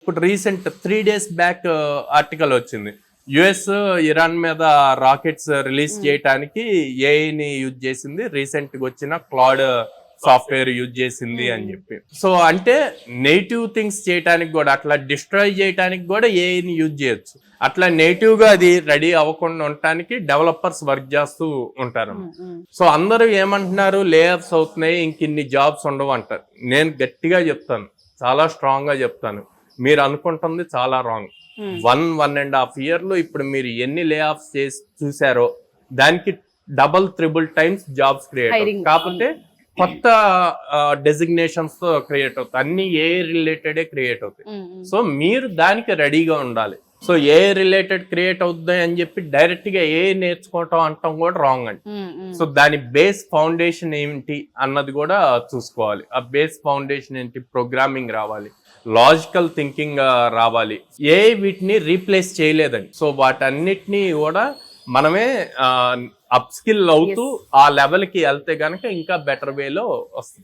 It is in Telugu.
ఇప్పుడు రీసెంట్ 3 days బ్యాక్ ఆర్టికల్ వచ్చింది. యుఎస్ ఇరాన్ మీద రాకెట్స్ రిలీజ్ చేయడానికి ఏఐని యూజ్ చేసింది, రీసెంట్ గా వచ్చిన క్లాడ్ సాఫ్ట్వేర్ యూజ్ చేసింది అని చెప్పి. సో అంటే నెగిటివ్ థింగ్స్ చేయడానికి కూడా, అట్లా డిస్ట్రాయ్ చేయడానికి కూడా ఏఐని యూజ్ చేయొచ్చు. అట్లా నెగిటివ్ గా అది రెడీ అవ్వకుండా ఉండటానికి డెవలపర్స్ వర్క్ చేస్తూ ఉంటారు. సో అందరూ ఏమంటున్నారు, లే ఆఫ్స్ అవుతున్నాయి, ఇంకిన్ని జాబ్స్ ఉండవు అంటారు. నేను గట్టిగా చెప్తాను, చాలా స్ట్రాంగ్ గా చెప్తాను, మీరు అనుకుంటుంది చాలా రాంగ్. 1.5 years లో ఇప్పుడు మీరు ఎన్ని లే ఆఫ్స్ చేసి చూసారో దానికి డబల్ 3 times జాబ్స్ క్రియేట్ అవుతాయి. కాకపోతే కొత్త డెసిగ్నేషన్స్ తో క్రియేట్ అవుతాయి, అన్ని ఏ రిలేటెడే క్రియేట్ అవుతాయి. సో మీరు దానికి రెడీగా ఉండాలి. సో ఏ రిలేటెడ్ క్రియేట్ అవుతుంది అని చెప్పి డైరెక్ట్ గా ఏ నేర్చుకోవటం అంటాం కూడా రాంగ్ అండి. సో దాని బేస్ ఫౌండేషన్ ఏంటి అన్నది కూడా చూసుకోవాలి. ఆ బేస్ ఫౌండేషన్ ఏంటి, ప్రోగ్రామింగ్ రావాలి, లాజికల్ థింకింగ్ రావాలి. ఏ వీటిని రీప్లేస్ చేయలేదండి. సో వాటన్నిటిని కూడా మనమే అప్ స్కిల్ అవుతూ ఆ లెవెల్ కి వెళ్తే గనక ఇంకా బెటర్ వేలో వస్తుంది.